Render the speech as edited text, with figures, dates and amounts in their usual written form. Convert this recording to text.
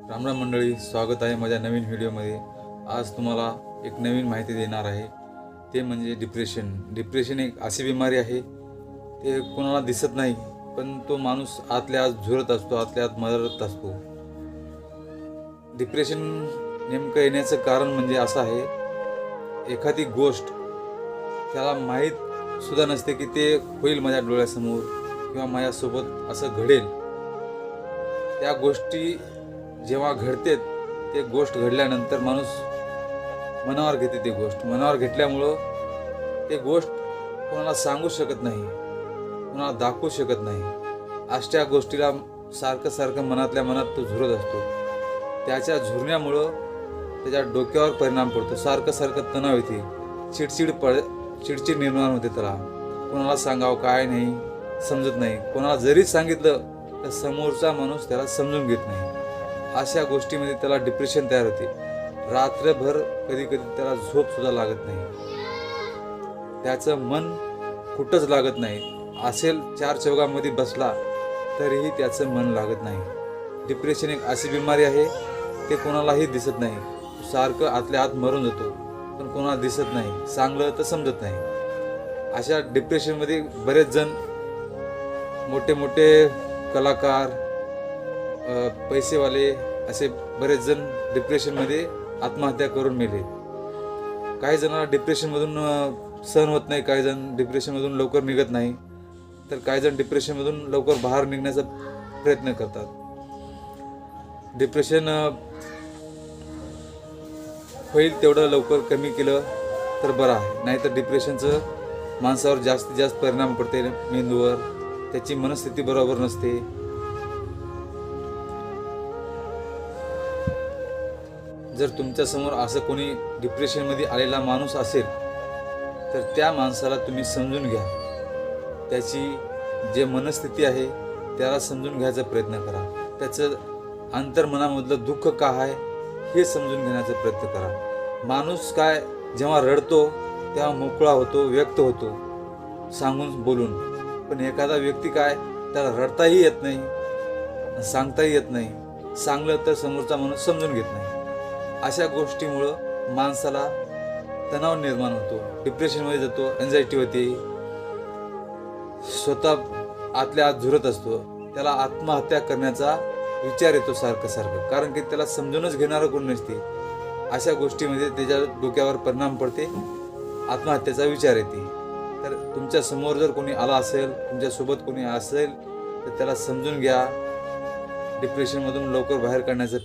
रामराम मंडळी, स्वागत आहे माझ्या नवीन व्हिडिओमध्ये। आज तुम्हाला एक नवीन माहिती देणार आहे, ते म्हणजे डिप्रेशन एक अशी बिमारी आहे, ते कोणाला दिसत नाही, पण तो माणूस आतल्या आत झुरत असतो, आतल्या आत मरत असतो। डिप्रेशन नेमकं येण्याचं कारण म्हणजे असं आहे, एखादी गोष्ट त्याला माहीत सुद्धा नसते की ते होईल माझ्या डोळ्यासमोर किंवा माझ्यासोबत असं घडेल। त्या गोष्टी जेव्हा घडते, ते गोष्ट घडल्यानंतर माणूस मनावर घेते, ती गोष्ट मनावर घेतल्यामुळं ते गोष्ट कोणाला सांगू शकत नाही, कोणाला दाखवू शकत नाही। अशा गोष्टीला सारखं मनातल्या मनात तो झुरत असतो। त्याच्या झुरण्यामुळं त्याच्या डोक्यावर परिणाम पडतो, सारखं तणाव येते, चिडचिड निर्माण होते। त्याला कोणाला सांगावं काय नाही समजत नाही, कोणाला जरी सांगितलं तर समोरचा माणूस त्याला समजून घेत नाही। अशा गोष्टीमध्ये त्याला डिप्रेशन तयार होते। रात्रभर कधी त्याला झोप सुद्धा लागत नाही, त्याचं मन कुठंच लागत नाही। असेल चार चौघांमध्ये बसला तरीही त्याचं मन लागत नाही। डिप्रेशन एक अशी बिमारी आहे, ते कोणालाही दिसत नाही, सारखं आतल्या आत मरून जातो, पण कोणाला दिसत नाही, सांगलं तर समजत नाही। अशा डिप्रेशनमध्ये बरेच जण मोठे मोठे कलाकार, पैसेवाले असे बरेच जण डिप्रेशनमध्ये आत्महत्या करून मेले। काही जणांना डिप्रेशनमधून सहन होत नाही, काही जण डिप्रेशनमधून लवकर निघत नाही, तर काही जण डिप्रेशनमधून लवकर बाहेर निघण्याचा प्रयत्न करतात। डिप्रेशन होईल तेवढं लवकर कमी केलं तर बरं आहे, नाहीतर डिप्रेशनचं माणसावर जास्तीत जास्त परिणाम पडते, मेंदूवर, त्याची मनस्थिती बरोबर नसते। जर तुमच्यासमोर असं कोणी डिप्रेशनमध्ये आलेला माणूस असेल, तर त्या माणसाला तुम्ही समजून घ्या, त्याची जे मनस्थिती आहे त्याला समजून घ्यायचा प्रयत्न करा, त्याचं अंतर्मनामधलं दुःख काय आहे हे समजून घेण्याचा प्रयत्न करा। माणूस काय जेव्हा रडतो तेव्हा मोकळा होतो, व्यक्त होतो सांगून बोलून, पण एखादा व्यक्ती काय त्याला रडताही येत नाही, सांगताही येत नाही, सांगलं तर समोरचा माणूस समजून घेत नाही। अशा गोष्टीमुळं माणसाला तणाव निर्माण होतो, डिप्रेशनमध्ये जातो, एन्झायटी होते, स्वतः आतल्या आत झुरत असतो, त्याला आत्महत्या करण्याचा विचार येतो सारखं, कारण की त्याला समजूनच घेणारं कोण नसते। अशा गोष्टीमध्ये त्याच्या डोक्यावर परिणाम पडते, आत्महत्येचा विचार येते। तर तुमच्या समोर जर कोणी आला असेल, तुमच्यासोबत कोणी असेल, तर त्याला समजून घ्या, डिप्रेशनमधून लवकर बाहेर काढण्याचा